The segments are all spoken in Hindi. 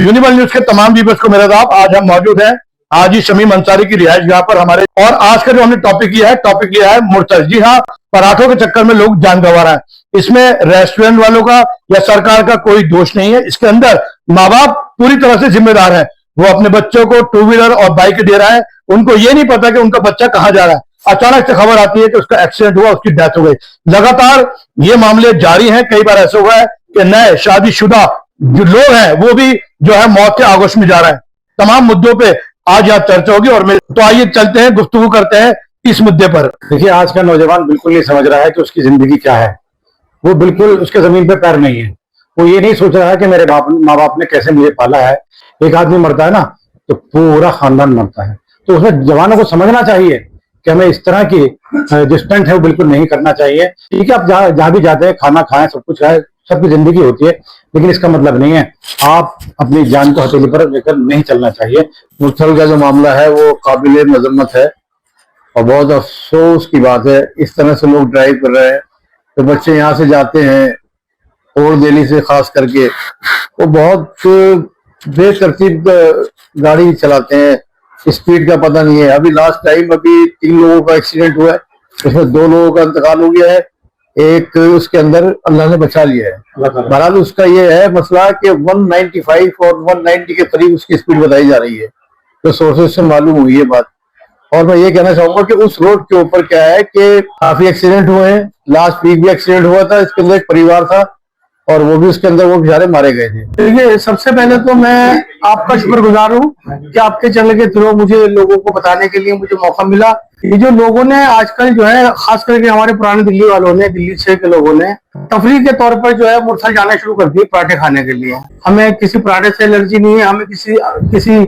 यूनिवर्सल न्यूज के तमाम व्यूअर्स को मेरा आदाब। आज हम मौजूद हैं आज ही शमीम अंसारी की रिहाइश गाह पर हमारे, और आज का जो हमने टॉपिक किया है मुर्तज। जी हाँ, पराठों के चक्कर में लोग जान गंवा रहे हैं। इसमें रेस्टोरेंट वालों का या सरकार का कोई दोष नहीं है। इसके अंदर माँ बाप पूरी तरह से जिम्मेदार है। वो अपने बच्चों को टू व्हीलर और बाइक दे रहा है, उनको ये नहीं पता कि उनका बच्चा कहाँ जा रहा है। अचानक से खबर आती है कि उसका एक्सीडेंट हुआ, उसकी डेथ हो गई। लगातार ये मामले जारी हैं। कई बार ऐसा हुआ है कि नए शादीशुदा जो लोग हैं वो भी जो है मौत के आगोश में जा रहे हैं। तमाम मुद्दों पे आज यहाँ चर्चा होगी, और तो आइए चलते हैं, गुफ्तगू करते हैं इस मुद्दे पर। देखिए, आज का नौजवान बिल्कुल नहीं समझ रहा है कि उसकी जिंदगी क्या है। वो बिल्कुल उसके जमीन पे पैर नहीं है। वो ये नहीं सोच रहा है कि मेरे माँ बाप ने कैसे मुझे पाला है। एक आदमी मरता है ना तो पूरा खानदान मरता है। तो उसमें जवानों को समझना चाहिए कि हमें इस तरह की जो स्टंट है वो बिल्कुल नहीं करना चाहिए। ठीक है, आप जहाँ भी जाते हैं खाना खाएं, सब कुछ खाएं, सबकी जिंदगी होती है, लेकिन इसका मतलब नहीं है आप अपनी जान को हथेली पर लेकर नहीं चलना चाहिए। मुर्तल का जो मामला है वो काबिल मजम्मत है और बहुत अफसोस की बात है। इस तरह से लोग ड्राइव कर रहे हैं तो बच्चे यहाँ से जाते हैं ओल्ड दिल्ली से, खास करके वो बहुत बेतरतीब गाड़ी चलाते हैं, स्पीड का पता नहीं है। अभी लास्ट टाइम 3 लोगों का एक्सीडेंट हुआ है, उसमें 2 लोगों का इंतकाल हो गया है, एक उसके अंदर अल्लाह ने बचा लिया है। बहरहाल उसका ये है मसला कि 195 और 190 के करीब उसकी स्पीड बताई जा रही है, तो सोर्सेज से मालूम हुई है बात। और मैं ये कहना चाहूंगा कि उस रोड के ऊपर क्या है कि काफी एक्सीडेंट हुए हैं। लास्ट वीक भी एक्सीडेंट हुआ था, इसके अंदर एक परिवार था और वो भी उसके अंदर वो बेचारे मारे गए थे। देखिए, सबसे पहले तो मैं आपका शुक्रगुजार हूँ कि आपके चैनल के थ्रू मुझे लोगों को बताने के लिए मुझे मौका मिला। ये जो लोगों ने आजकल जो है, खास करके हमारे पुराने दिल्ली वालों ने, दिल्ली से के लोगों ने तफरीह के तौर पर जो है मुर्तल जाना शुरू कर दिए पराठे खाने के लिए। हमें किसी पराठे से एलर्जी नहीं है, हमें किसी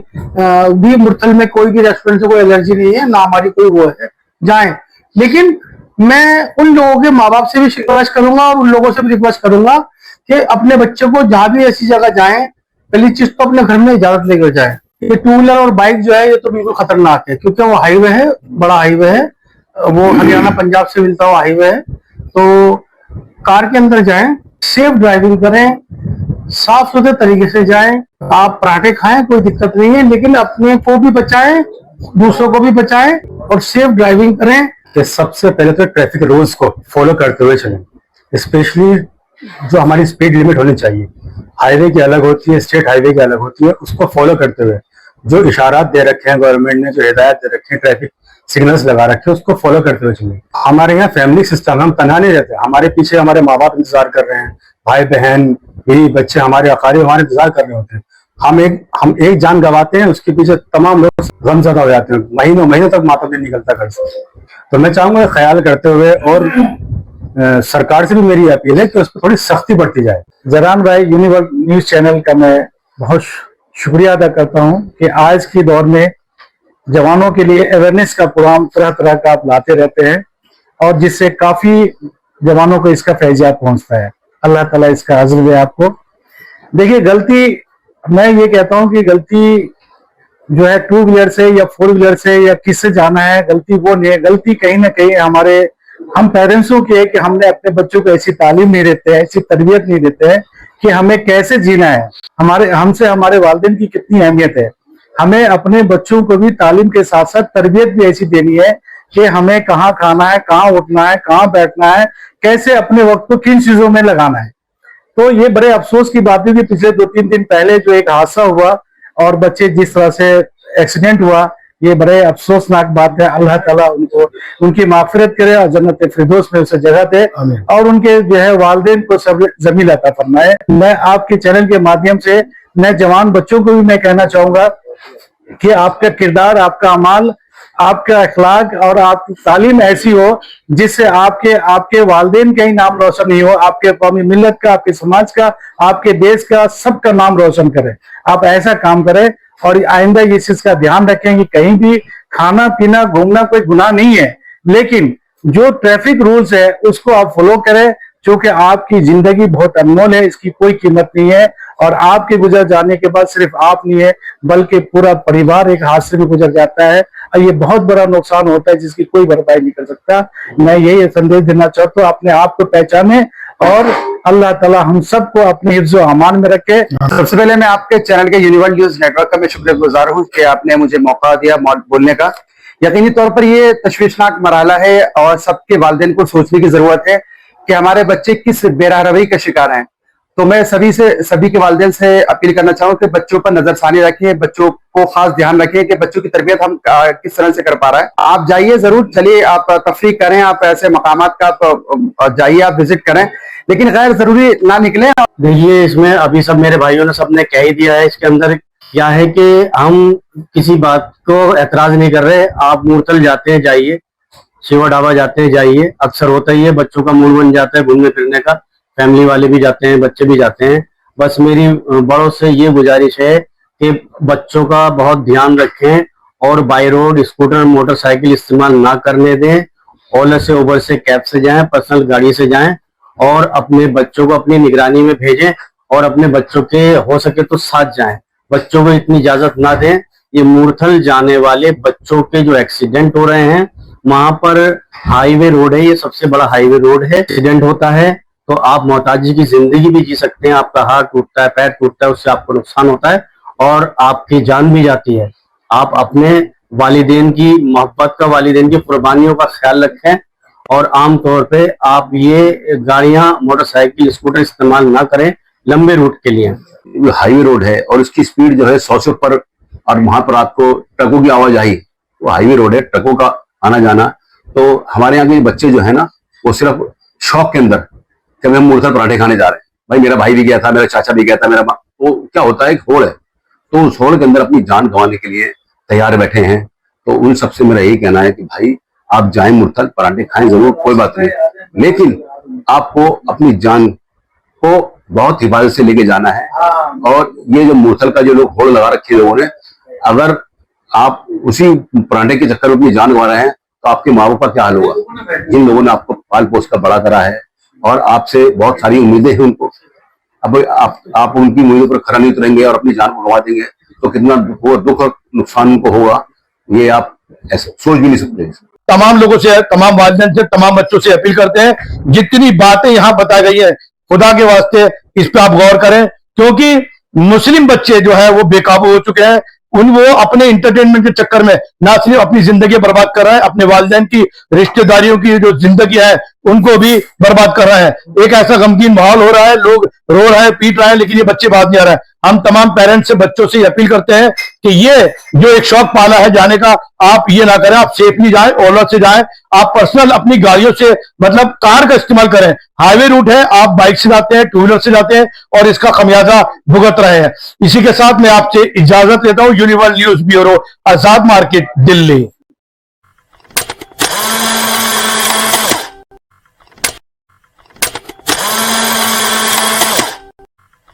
भी मुर्तल में कोई भी रेस्टोरेंट से कोई एलर्जी नहीं है, ना हमारी कोई वो है जाए। लेकिन मैं उन लोगों के माँ बाप से भी रिक्वेस्ट करूंगा और उन लोगों से भी रिक्वेस्ट करूंगा कि अपने बच्चों को जहां भी ऐसी जगह जाएं, पहली चीज तो अपने घर में इजाजत लेकर जाएं। ये टू व्हीलर और बाइक जो है ये तो बिल्कुल खतरनाक है, क्योंकि वो हाईवे है, बड़ा हाईवे है, वो हरियाणा पंजाब से मिलता हुआ हाईवे है। तो कार के अंदर जाएं, सेफ ड्राइविंग करें, साफ सुथरे तरीके से जाएं। आप पराठे खाएं, कोई दिक्कत नहीं है, लेकिन अपने को भी बचाएं, दूसरों को भी बचाएं और सेफ ड्राइविंग करें। कि सबसे पहले तो ट्रैफिक रूल्स को फॉलो करते हुए चलें, स्पेशली जो हमारी स्पीड लिमिट होनी चाहिए, हाईवे की अलग होती है, स्टेट हाईवे की अलग होती है, उसको फॉलो करते हुए जो इशारात दे रखे हैं गवर्नमेंट ने, जो हिदायत दे रखे हैं, ट्रैफिक सिग्नल्स लगा रखे हैं, उसको फॉलो करते हुए चलें। हमारे यहाँ फैमिली सिस्टम, हम तनहा नहीं रहते, हमारे पीछे हमारे माँ बाप इंतजार कर रहे हैं, भाई बहन, बीवी बच्चे, हमारे अकारीब हमारे इंतजार कर रहे होते हैं। हम एक जान गंवाते हैं, उसके पीछे तमाम लोग गमज़दा हो जाते हैं, महीनों तक माता नहीं निकलता घर से। तो मैं चाहूंगा ख्याल करते हुए, और सरकार से भी मेरी अपील है कि उस पर थोड़ी सख्ती बढ़ती जाए। जरान भाई, यूनिवर्सल न्यूज चैनल का मैं बहुत शुक्रिया अदा करता हूं कि आज के दौर में जवानों के लिए अवेयरनेस का प्रोग्राम तरह तरह का आप लाते रहते हैं, और जिससे काफी जवानों को इसका फैजियात पहुंचता है। अल्लाह ताला इसका अज़्र दे आपको। देखिए, गलती, मैं ये कहता हूं कि गलती जो है टू व्हीलर से या 4 व्हीलर से या किससे जाना है, गलती वो नहीं है। गलती कहीं ना कहीं हम पेरेंट्सों की है कि हमने अपने बच्चों को ऐसी तालीम नहीं देते हैं, ऐसी तरबियत नहीं देते हैं कि हमें कैसे जीना है। हमसे हमारे वालिदैन की कितनी अहमियत है। हमें अपने बच्चों को भी तालीम के साथ साथ तरबियत भी ऐसी देनी है कि हमें कहाँ खाना है, कहाँ उठना है, कहाँ बैठना है, कैसे अपने वक्त को किन चीजों में लगाना है। तो ये बड़े अफसोस की बात है कि पिछले 2-3 दिन पहले जो एक हादसा हुआ और बच्चे जिस तरह से एक्सीडेंट हुआ, ये बड़े अफसोसनाक बात है। अल्लाह ताला उनकी मागफिरत करे और जन्नत फिरदौस में उसे जगह दे, और उनके जो है वालिदैन को सब ज़मीन अता फरमाए। मैं आपके चैनल के माध्यम से मैं जवान बच्चों को भी मैं कहना चाहूंगा कि आपका किरदार, आपका अमाल, आपका अखलाक और आपकी तालीम ऐसी हो जिससे आपके वालिदैन का ही नाम रोशन नहीं हो, आपके कौमी मिल्लत का, आपके समाज का, आपके देश का, सबका नाम रोशन करे। आप ऐसा काम करें, और आइंदा इस चीज का ध्यान रखें कि कहीं भी खाना पीना घूमना कोई गुनाह नहीं है, लेकिन जो ट्रैफिक रूल्स है उसको आप फॉलो करें, क्योंकि आपकी जिंदगी बहुत अनमोल है, इसकी कोई कीमत नहीं है। और आपके गुजर जाने के बाद सिर्फ आप नहीं है बल्कि पूरा परिवार एक हादसे में गुजर जाता है, और ये बहुत बड़ा नुकसान होता है जिसकी कोई भरपाई नहीं कर सकता। मैं यही संदेश देना चाहता हूँ, अपने आप को पहचाने और अल्लाह ताला हम सबको अपने हिफ्ज़ व अमान में रखे। सबसे पहले मैं आपके चैनल के यूनिवर्सल न्यूज नेटवर्क का मैं शुक्रगुजार हूँ कि आपने मुझे मौका दिया बोलने का। यकीनी तौर पर ये तशवीशनाक मरहला है और सबके वालिदैन को सोचने की जरूरत है कि हमारे बच्चे किस बेरहमी का शिकार हैं। तो मैं सभी के वालिदैन से अपील करना चाहूँ कि बच्चों पर नजरसानी रखें, बच्चों को खास ध्यान रखें कि बच्चों की तरबियत हम किस तरह से कर पा रहे हैं। आप जाइए जरूर, चलिए आप तफरीक करें, आप ऐसे मकामात का जाइए, आप विजिट करें, लेकिन गैर जरूरी ना निकले। देखिए, इसमें अभी सब मेरे भाइयों ने सबने कह ही दिया है। इसके अंदर क्या है कि हम किसी बात को एतराज नहीं कर रहे। आप मूर्तल जाते हैं जाइए, शिवा ढाबा जाते हैं जाइए, अक्सर होता ही है, बच्चों का मूड बन जाता है घूमने फिरने का, फैमिली वाले भी जाते हैं, बच्चे भी जाते हैं। बस मेरी बड़ों से ये गुजारिश है कि बच्चों का बहुत ध्यान रखें और बाई रोड स्कूटर मोटरसाइकिल इस्तेमाल ना करने दें। ओला से उबर से कैब से जाएं, पर्सनल गाड़ी से जाएं और अपने बच्चों को अपनी निगरानी में भेजें और अपने बच्चों के हो सके तो साथ जाएं। बच्चों को इतनी इजाजत ना दें। ये मूर्थल जाने वाले बच्चों के जो एक्सीडेंट हो रहे हैं, वहां पर हाईवे रोड है, ये सबसे बड़ा हाईवे रोड है। एक्सीडेंट होता है तो आप मोहताजी की जिंदगी भी जी सकते हैं, आपका हाथ टूटता है, पैर टूटता है, उससे आपको नुकसान होता है और आपकी जान भी जाती है। आप अपने वालिदैन की मोहब्बत का, वालिदैन की कुर्बानियों का ख्याल रखें और आमतौर पे आप ये गाड़ियां मोटरसाइकिल स्कूटर इस्तेमाल ना करें लंबे रूट के लिए। हाईवे रोड है और उसकी स्पीड जो है 100 से ऊपर, और वहां पर आपको ट्रकों की आवाज आई, वो हाईवे रोड है, ट्रकों का आना जाना। तो हमारे यहाँ के बच्चे जो है ना, वो सिर्फ शौक के अंदर कि हम मूर्थल पराठे खाने जा रहे हैं, भाई मेरा भाई भी गया था, मेरा चाचा भी गया था, मेरा तो क्या होता है, एक होड़ है, तो उस होड़ के अंदर अपनी जान गंवाने के लिए तैयार बैठे हैं। तो उन सबसे मेरा यही कहना है कि भाई आप जाएं, मूर्थल पराठे खाएं जरूर, कोई बात नहीं, लेकिन आपको अपनी जान को बहुत हिफाजत से लेके जाना है। और ये जो मूर्थल का जो लोग होड़ लगा रखे लोगों ने, अगर आप उसी पराठे के चक्कर में अपनी जान गंवा रहे हैं तो आपके माँ बाप का क्या हाल होगा। जिन लोगों ने आपको पाल पोस कर बड़ा करा है और आपसे बहुत सारी उम्मीदें हैं उनको, अब आप उनकी उम्मीदों पर खरा नहीं उतरेंगे और अपनी जान को गंवा देंगे तो कितना दुख और नुकसान उनको होगा, ये आप ऐसे सोच भी नहीं सकते। तमाम लोगों से, तमाम वालिदैन से, तमाम बच्चों से अपील करते हैं, जितनी बातें यहाँ बताई गई है, खुदा के वास्ते इस पे आप गौर करें, क्योंकि मुस्लिम बच्चे जो है वो बेकाबू हो चुके हैं। वो अपने इंटरटेनमेंट के चक्कर में ना सिर्फ अपनी जिंदगी बर्बाद कर रहे हैं, अपने वालिदैन की रिश्तेदारियों की जो जिंदगी है उनको भी बर्बाद कर रहे हैं। एक ऐसा गमगीन माहौल हो रहा है, लोग रो रहे हैं, पीट रहे हैं, लेकिन ये बच्चे बात नहीं आ रहे हैं। हम तमाम पेरेंट्स से, बच्चों से अपील करते हैं कि ये जो एक शौक पाला है जाने का, आप ये ना करें, आप सेफली जाएं, ओला से जाएं, आप पर्सनल अपनी गाड़ियों से, मतलब कार का इस्तेमाल करें। हाईवे रूट है, आप बाइक से जाते हैं, टू व्हीलर से जाते हैं और इसका खमियाजा भुगत रहे हैं। इसी के साथ मैं आपसे इजाजत लेता हूं। यूनिवर्सल न्यूज ब्यूरो, आजाद मार्केट, दिल्ली।